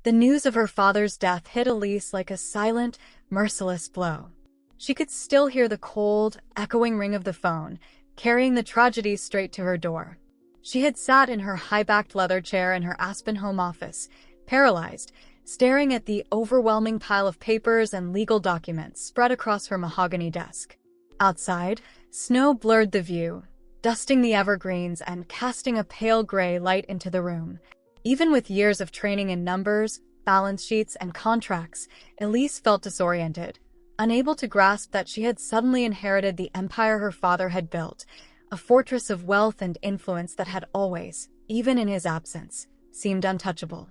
The news of her father's death hit Elise like a silent, merciless blow. She could still hear the cold, echoing ring of the phone, carrying the tragedy straight to her door. She had sat in her high-backed leather chair in her Aspen home office, paralyzed, staring at the overwhelming pile of papers and legal documents spread across her mahogany desk. Outside, snow blurred the view, dusting the evergreens and casting a pale gray light into the room. Even with years of training in numbers, balance sheets, and contracts, Elise felt disoriented, unable to grasp that she had suddenly inherited the empire her father had built, a fortress of wealth and influence that had always, even in his absence, seemed untouchable.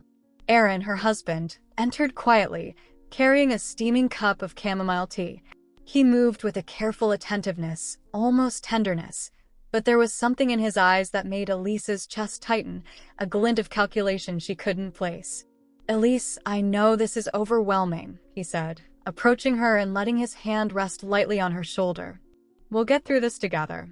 Aaron, her husband, entered quietly, carrying a steaming cup of chamomile tea. He moved with a careful attentiveness, almost tenderness, but there was something in his eyes that made Elise's chest tighten, a glint of calculation she couldn't place. "Elise, I know this is overwhelming," he said, approaching her and letting his hand rest lightly on her shoulder. "We'll get through this together.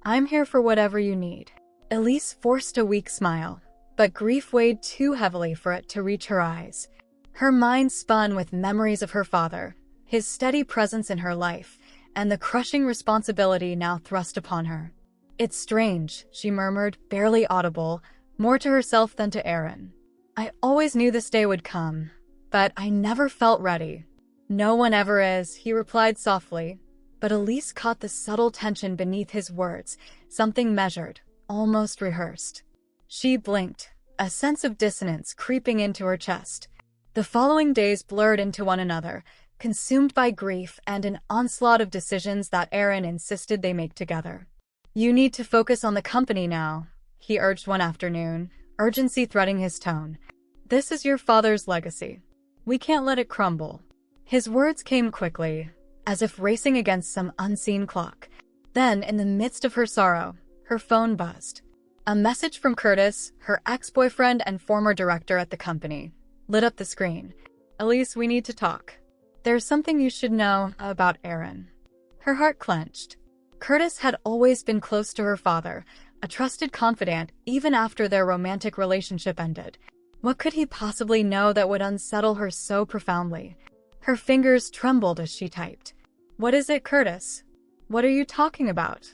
I'm here for whatever you need." Elise forced a weak smile, but grief weighed too heavily for it to reach her eyes. Her mind spun with memories of her father, his steady presence in her life, and the crushing responsibility now thrust upon her. "It's strange," she murmured, barely audible, more to herself than to Aaron. "I always knew this day would come, but I never felt ready." "No one ever is," he replied softly, but Elise caught the subtle tension beneath his words, something measured, almost rehearsed. She blinked, a sense of dissonance creeping into her chest. The following days blurred into one another, consumed by grief and an onslaught of decisions that Aaron insisted they make together. "You need to focus on the company now," he urged one afternoon, urgency threading his tone. "This is your father's legacy. We can't let it crumble." His words came quickly, as if racing against some unseen clock. Then, in the midst of her sorrow, her phone buzzed. A message from Curtis, her ex-boyfriend and former director at the company, lit up the screen. "Elise, we need to talk. There's something you should know about Aaron." Her heart clenched. Curtis had always been close to her father, a trusted confidant even after their romantic relationship ended. What could he possibly know that would unsettle her so profoundly? Her fingers trembled as she typed. "What is it, Curtis? What are you talking about?"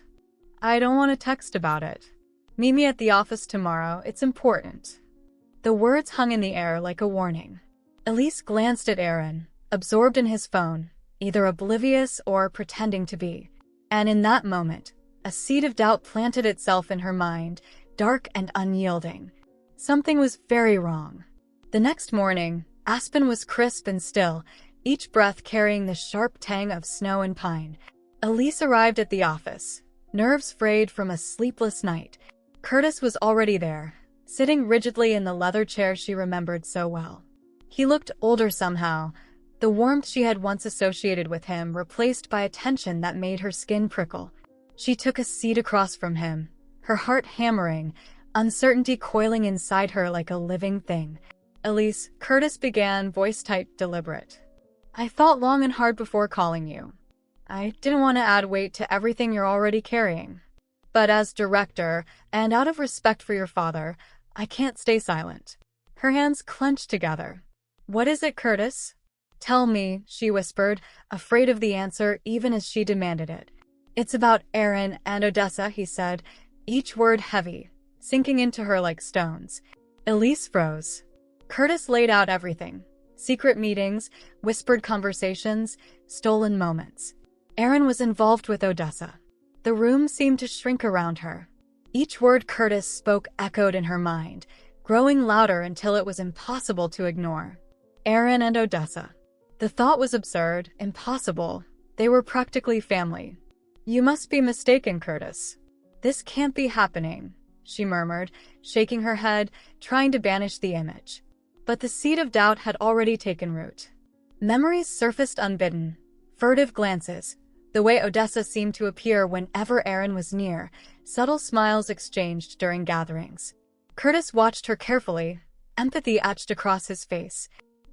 "I don't want to text about it. Meet me at the office tomorrow, it's important." The words hung in the air like a warning. Elise glanced at Aaron, absorbed in his phone, either oblivious or pretending to be. And in that moment, a seed of doubt planted itself in her mind, dark and unyielding. Something was very wrong. The next morning, Aspen was crisp and still, each breath carrying the sharp tang of snow and pine. Elise arrived at the office, nerves frayed from a sleepless night. Curtis was already there, sitting rigidly in the leather chair she remembered so well. He looked older somehow, the warmth she had once associated with him replaced by a tension that made her skin prickle. She took a seat across from him, her heart hammering, uncertainty coiling inside her like a living thing. "Elise," Curtis began, voice tight, deliberate. "I thought long and hard before calling you. I didn't want to add weight to everything you're already carrying. But as director, and out of respect for your father, I can't stay silent." Her hands clenched together. "What is it, Curtis?" "Tell me," she whispered, afraid of the answer even as she demanded it. "It's about Aaron and Odessa," he said, each word heavy, sinking into her like stones. Elise froze. Curtis laid out everything. Secret meetings, whispered conversations, stolen moments. Aaron was involved with Odessa. The room seemed to shrink around her. Each word Curtis spoke echoed in her mind, growing louder until it was impossible to ignore. Aaron and Odessa. The thought was absurd, impossible. They were practically family. "You must be mistaken, Curtis. This can't be happening," she murmured, shaking her head, trying to banish the image. But the seed of doubt had already taken root. Memories surfaced unbidden, furtive glances, the way Odessa seemed to appear whenever Aaron was near, subtle smiles exchanged during gatherings. Curtis watched her carefully, empathy etched across his face.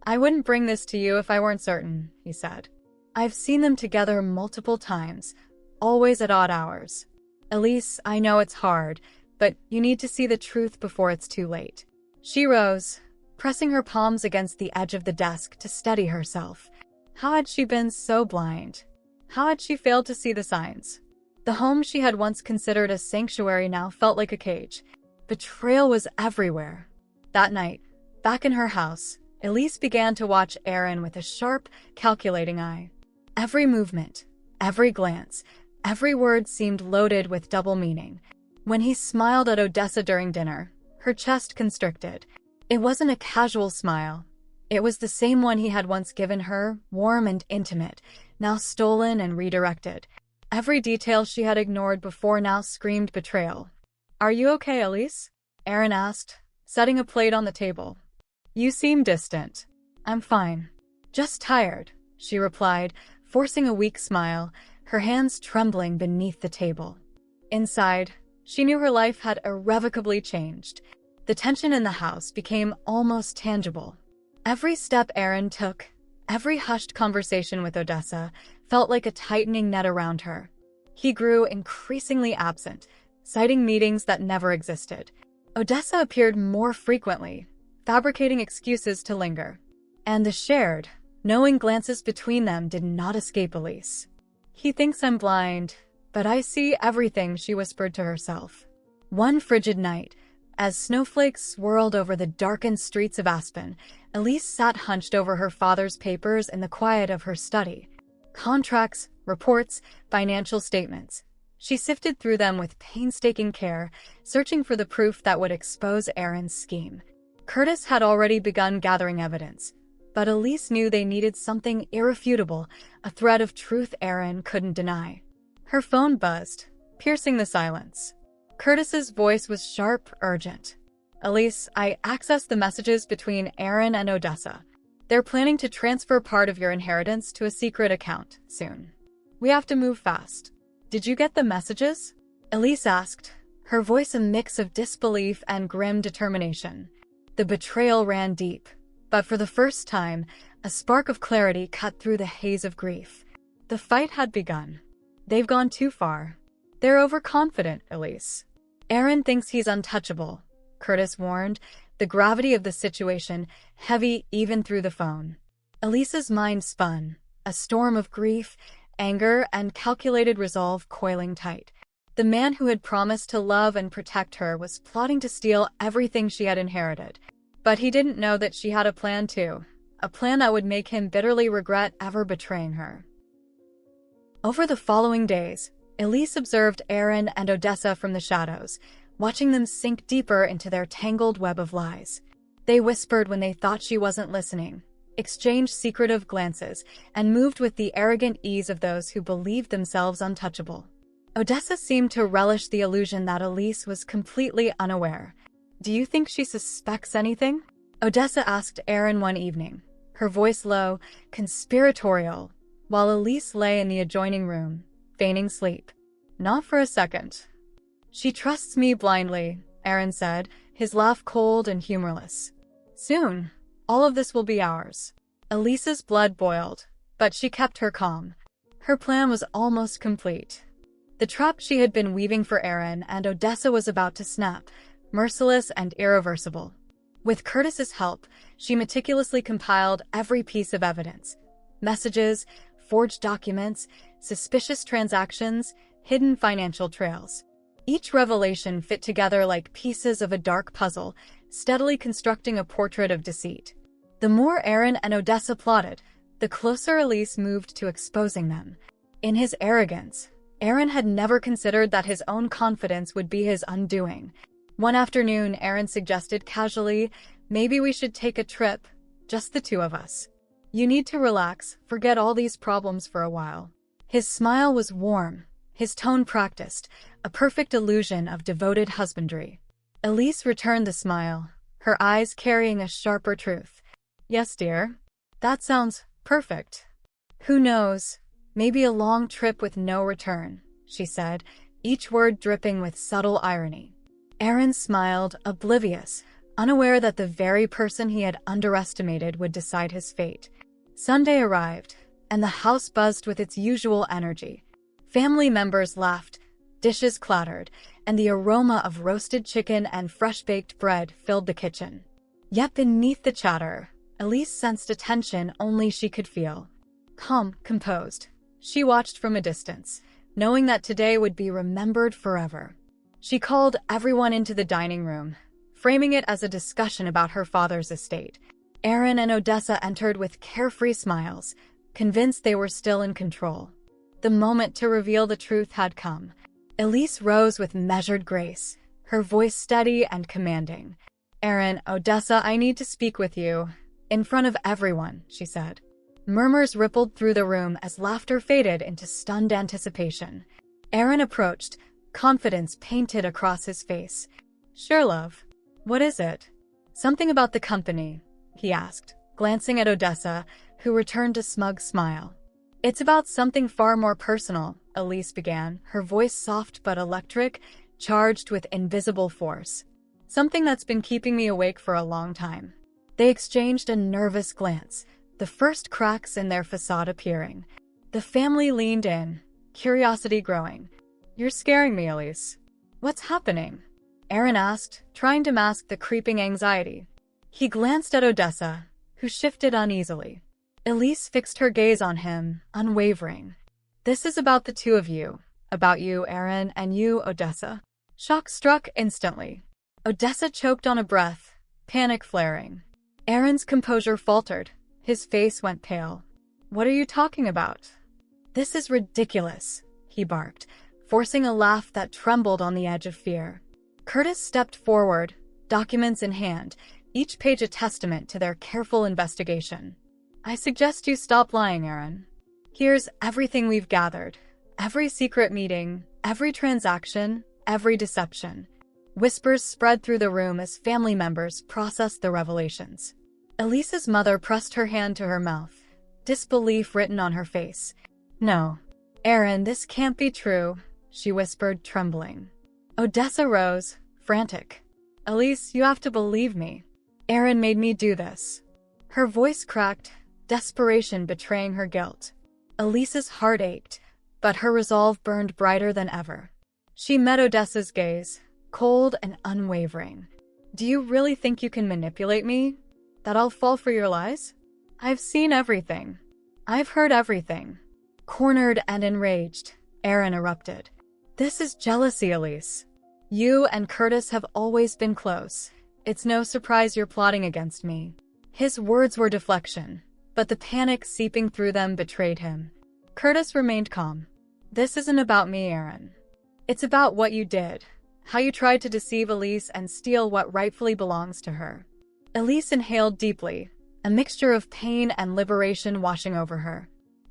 "I wouldn't bring this to you if I weren't certain," he said. "I've seen them together multiple times, always at odd hours. Elise, I know it's hard, but you need to see the truth before it's too late." She rose, pressing her palms against the edge of the desk to steady herself. How had she been so blind? How had she failed to see the signs? The home she had once considered a sanctuary now felt like a cage. Betrayal was everywhere. That night, back in her house, Elise began to watch Aaron with a sharp, calculating eye. Every movement, every glance, every word seemed loaded with double meaning. When he smiled at Odessa during dinner, her chest constricted. It wasn't a casual smile. It was the same one he had once given her, warm and intimate, now stolen and redirected. Every detail she had ignored before now screamed betrayal. "Are you okay, Elise?" Aaron asked, setting a plate on the table. "You seem distant." "I'm fine. Just tired," she replied, forcing a weak smile, her hands trembling beneath the table. Inside, she knew her life had irrevocably changed. The tension in the house became almost tangible. Every step Aaron took, every hushed conversation with Odessa, felt like a tightening net around her. He grew increasingly absent, citing meetings that never existed. Odessa appeared more frequently, fabricating excuses to linger. And the shared, knowing glances between them did not escape Elise. "He thinks I'm blind, but I see everything," she whispered to herself. One frigid night, as snowflakes swirled over the darkened streets of Aspen, Elise sat hunched over her father's papers in the quiet of her study. Contracts, reports, financial statements. She sifted through them with painstaking care, searching for the proof that would expose Aaron's scheme. Curtis had already begun gathering evidence, but Elise knew they needed something irrefutable, a thread of truth Aaron couldn't deny. Her phone buzzed, piercing the silence. Curtis's voice was sharp, urgent. "Elise, I accessed the messages between Aaron and Odessa. They're planning to transfer part of your inheritance to a secret account soon. We have to move fast." "Did you get the messages?" Elise asked, her voice a mix of disbelief and grim determination. The betrayal ran deep, but for the first time, a spark of clarity cut through the haze of grief. The fight had begun. "They've gone too far. They're overconfident, Elise." "Aaron thinks he's untouchable," Curtis warned, the gravity of the situation heavy even through the phone. Elise's mind spun, a storm of grief, anger, and calculated resolve coiling tight. The man who had promised to love and protect her was plotting to steal everything she had inherited. But he didn't know that she had a plan too, a plan that would make him bitterly regret ever betraying her. Over the following days, Elise observed Aaron and Odessa from the shadows, watching them sink deeper into their tangled web of lies. They whispered when they thought she wasn't listening, exchanged secretive glances, and moved with the arrogant ease of those who believed themselves untouchable. Odessa seemed to relish the illusion that Elise was completely unaware. "Do you think she suspects anything?" Odessa asked Aaron one evening, her voice low, conspiratorial, while Elise lay in the adjoining room, feigning sleep. "Not for a second." "She trusts me blindly," Aaron said, his laugh cold and humorless. "Soon, all of this will be ours." Elise's blood boiled, but she kept her calm. Her plan was almost complete. The trap she had been weaving for Aaron and Odessa was about to snap, merciless and irreversible. With Curtis's help, she meticulously compiled every piece of evidence. Messages, forged documents, suspicious transactions, hidden financial trails. Each revelation fit together like pieces of a dark puzzle, steadily constructing a portrait of deceit. The more Aaron and Odessa plotted, the closer Elise moved to exposing them. In his arrogance, Aaron had never considered that his own confidence would be his undoing. One afternoon, Aaron suggested casually, "Maybe we should take a trip, just the two of us. You need to relax, forget all these problems for a while." His smile was warm, his tone practiced, a perfect illusion of devoted husbandry. Elise returned the smile, her eyes carrying a sharper truth. "Yes, dear. That sounds perfect. Who knows? Maybe a long trip with no return," she said, each word dripping with subtle irony. Aaron smiled, oblivious, unaware that the very person he had underestimated would decide his fate. Sunday arrived, and the house buzzed with its usual energy. Family members laughed, dishes clattered, and the aroma of roasted chicken and fresh-baked bread filled the kitchen. Yet beneath the chatter, Elise sensed a tension only she could feel. Calm, composed, she watched from a distance, knowing that today would be remembered forever. She called everyone into the dining room, framing it as a discussion about her father's estate. Aaron and Odessa entered with carefree smiles, convinced they were still in control. The moment to reveal the truth had come. Elise rose with measured grace, her voice steady and commanding. "Aaron, Odessa, I need to speak with you. In front of everyone," she said. Murmurs rippled through the room as laughter faded into stunned anticipation. Aaron approached, confidence painted across his face. "Sure, love. What is it?" "Something about the company," he asked, glancing at Odessa, who returned a smug smile. "It's about something far more personal," Elise began, her voice soft but electric, charged with invisible force. "Something that's been keeping me awake for a long time." They exchanged a nervous glance, the first cracks in their facade appearing. The family leaned in, curiosity growing. "You're scaring me, Elise." "What's happening?" Aaron asked, trying to mask the creeping anxiety. He glanced at Odessa, who shifted uneasily. Elise fixed her gaze on him, unwavering. "This is about the two of you. About you, Aaron, and you, Odessa." Shock struck instantly. Odessa choked on a breath, panic flaring. Aaron's composure faltered. His face went pale. "What are you talking about?" "This is ridiculous," he barked, forcing a laugh that trembled on the edge of fear. Curtis stepped forward, documents in hand, each page a testament to their careful investigation. "I suggest you stop lying, Aaron. Here's everything we've gathered. Every secret meeting, every transaction, every deception." Whispers spread through the room as family members processed the revelations. Elise's mother pressed her hand to her mouth, disbelief written on her face. "No, Aaron, this can't be true," she whispered, trembling. Odessa rose, frantic. "Elise, you have to believe me. Aaron made me do this." Her voice cracked, desperation betraying her guilt. Elise's heart ached, but her resolve burned brighter than ever. She met Odessa's gaze, cold and unwavering. "Do you really think you can manipulate me? That I'll fall for your lies? I've seen everything. I've heard everything." Cornered and enraged, Aaron erupted. "This is jealousy, Elise. You and Curtis have always been close. It's no surprise you're plotting against me." His words were deflection, but the panic seeping through them betrayed him. Curtis remained calm. "This isn't about me, Aaron. It's about what you did. How you tried to deceive Elise and steal what rightfully belongs to her." Elise inhaled deeply, a mixture of pain and liberation washing over her.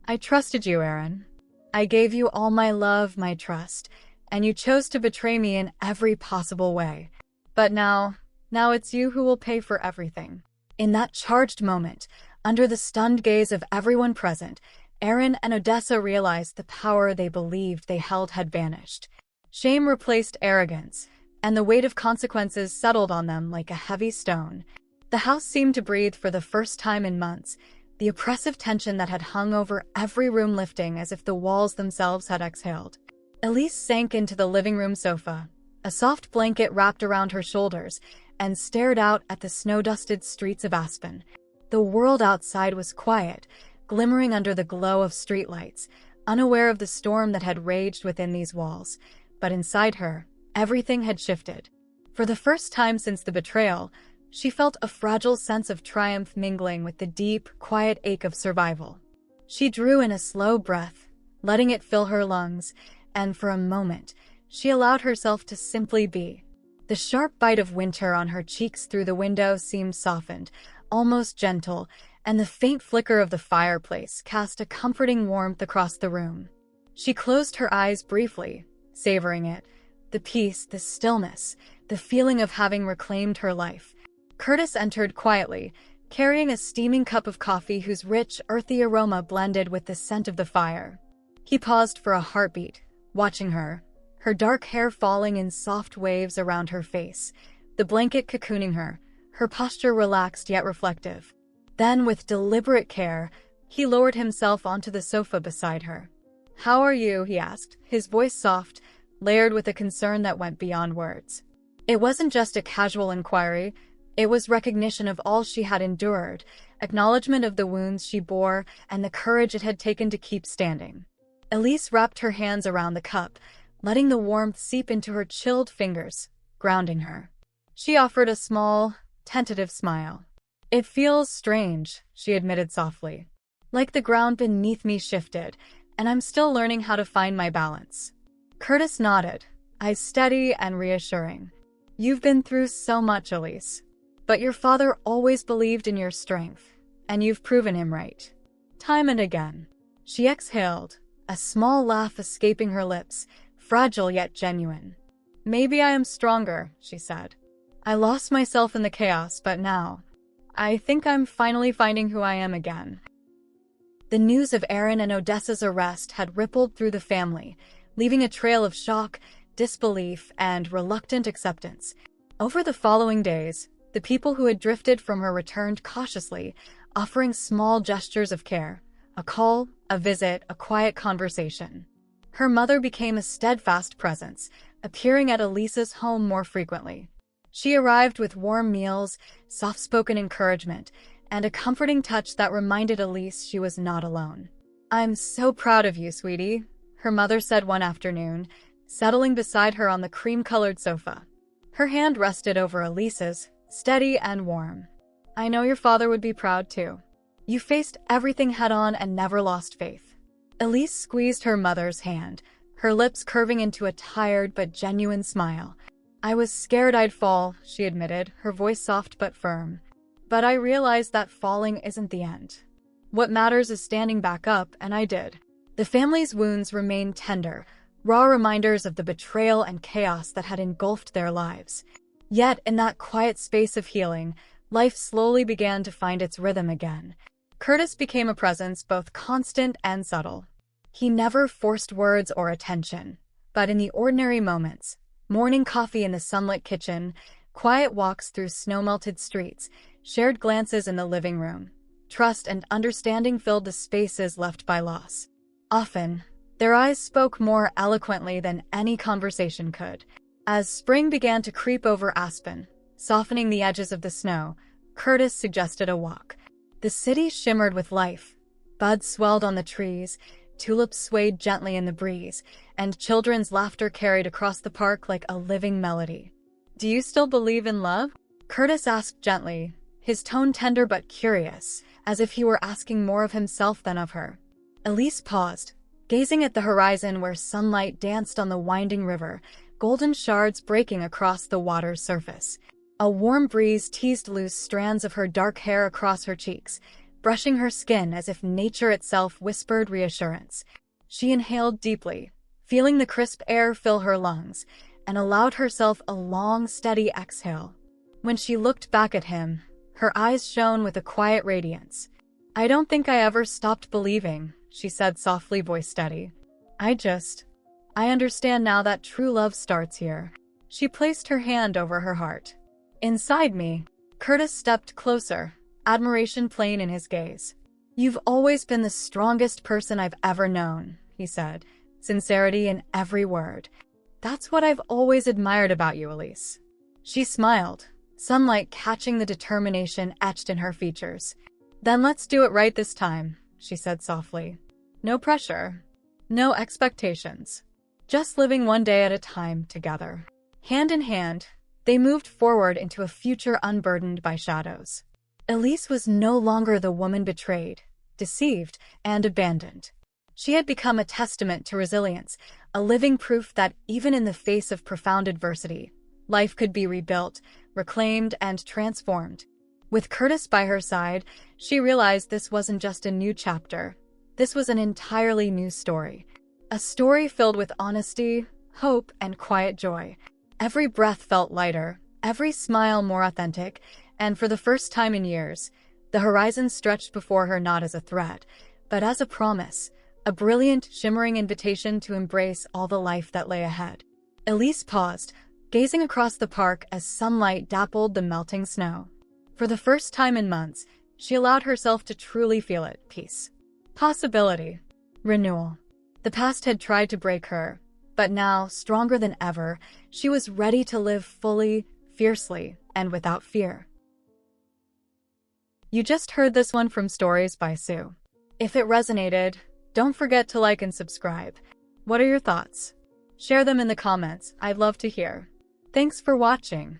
"I trusted you, Aaron. I gave you all my love, my trust, and you chose to betray me in every possible way. But now it's you who will pay for everything." In that charged moment, under the stunned gaze of everyone present, Aaron and Odessa realized the power they believed they held had vanished. Shame replaced arrogance, and the weight of consequences settled on them like a heavy stone. The house seemed to breathe for the first time in months, the oppressive tension that had hung over every room lifting as if the walls themselves had exhaled. Elise sank into the living room sofa, a soft blanket wrapped around her shoulders, and stared out at the snow-dusted streets of Aspen. The world outside was quiet, glimmering under the glow of streetlights, unaware of the storm that had raged within these walls. But inside her, everything had shifted. For the first time since the betrayal, she felt a fragile sense of triumph mingling with the deep, quiet ache of survival. She drew in a slow breath, letting it fill her lungs, and for a moment, she allowed herself to simply be. The sharp bite of winter on her cheeks through the window seemed softened, almost gentle, and the faint flicker of the fireplace cast a comforting warmth across the room. She closed her eyes briefly, savoring it. The peace, the stillness, the feeling of having reclaimed her life. Curtis entered quietly, carrying a steaming cup of coffee whose rich, earthy aroma blended with the scent of the fire. He paused for a heartbeat, watching her, her dark hair falling in soft waves around her face, the blanket cocooning her, her posture relaxed yet reflective. Then, with deliberate care, he lowered himself onto the sofa beside her. "How are you?" he asked, his voice soft, layered with a concern that went beyond words. It wasn't just a casual inquiry, It was recognition of all she had endured, acknowledgement of the wounds she bore, and the courage it had taken to keep standing. Elise wrapped her hands around the cup, letting the warmth seep into her chilled fingers, grounding her. She offered a small, tentative smile. "It feels strange," she admitted softly. "Like the ground beneath me shifted, and I'm still learning how to find my balance." Curtis nodded, eyes steady and reassuring. "You've been through so much, Elise. But your father always believed in your strength, and you've proven him right. Time and again." She exhaled, a small laugh escaping her lips, fragile yet genuine. "Maybe I am stronger," she said. "I lost myself in the chaos, but now, I think I'm finally finding who I am again." The news of Aaron and Odessa's arrest had rippled through the family, leaving a trail of shock, disbelief, and reluctant acceptance. Over the following days, the people who had drifted from her returned cautiously, offering small gestures of care, a call, a visit, a quiet conversation. Her mother became a steadfast presence, appearing at Elise's home more frequently. She arrived with warm meals, soft-spoken encouragement, and a comforting touch that reminded Elise she was not alone. "I'm so proud of you, sweetie," her mother said one afternoon, settling beside her on the cream-colored sofa. Her hand rested over Elise's, steady and warm. "I know your father would be proud too. You faced everything head-on and never lost faith." Elise squeezed her mother's hand, her lips curving into a tired but genuine smile. "I was scared I'd fall," she admitted, her voice soft but firm. "But I realized that falling isn't the end. What matters is standing back up, and I did." The family's wounds remained tender, raw reminders of the betrayal and chaos that had engulfed their lives. Yet, in that quiet space of healing, life slowly began to find its rhythm again. Curtis became a presence both constant and subtle. He never forced words or attention, but in the ordinary moments, morning coffee in the sunlit kitchen, quiet walks through snow-melted streets, shared glances in the living room, trust and understanding filled the spaces left by loss. Often, their eyes spoke more eloquently than any conversation could. As spring began to creep over Aspen, softening the edges of the snow, Curtis suggested a walk. The city shimmered with life. Buds swelled on the trees, tulips swayed gently in the breeze, and children's laughter carried across the park like a living melody. "Do you still believe in love?" Curtis asked gently, his tone tender but curious, as if he were asking more of himself than of her. Elise paused, gazing at the horizon where sunlight danced on the winding river, golden shards breaking across the water's surface. A warm breeze teased loose strands of her dark hair across her cheeks, brushing her skin as if nature itself whispered reassurance. She inhaled deeply, feeling the crisp air fill her lungs, and allowed herself a long, steady exhale. When she looked back at him, her eyes shone with a quiet radiance. "I don't think I ever stopped believing," she said softly, voice steady. I understand now that true love starts here." She placed her hand over her heart. Inside me, Curtis stepped closer, admiration plain in his gaze. "You've always been the strongest person I've ever known," he said, sincerity in every word. "That's what I've always admired about you, Elise." She smiled, sunlight catching the determination etched in her features. "Then let's do it right this time," she said softly. "No pressure. No expectations. Just living one day at a time together." Hand in hand, they moved forward into a future unburdened by shadows. Elise was no longer the woman betrayed, deceived, and abandoned. She had become a testament to resilience, a living proof that even in the face of profound adversity, life could be rebuilt, reclaimed, and transformed. With Curtis by her side, she realized this wasn't just a new chapter. This was an entirely new story. A story filled with honesty, hope, and quiet joy. Every breath felt lighter, every smile more authentic, and for the first time in years, the horizon stretched before her not as a threat, but as a promise, a brilliant, shimmering invitation to embrace all the life that lay ahead. Elise paused, gazing across the park as sunlight dappled the melting snow. For the first time in months, she allowed herself to truly feel it: peace, possibility, renewal. The past had tried to break her, but now, stronger than ever, she was ready to live fully, fiercely, and without fear. You just heard this one from Stories by Sue. If it resonated, don't forget to like and subscribe. What are your thoughts? Share them in the comments. I'd love to hear. Thanks for watching.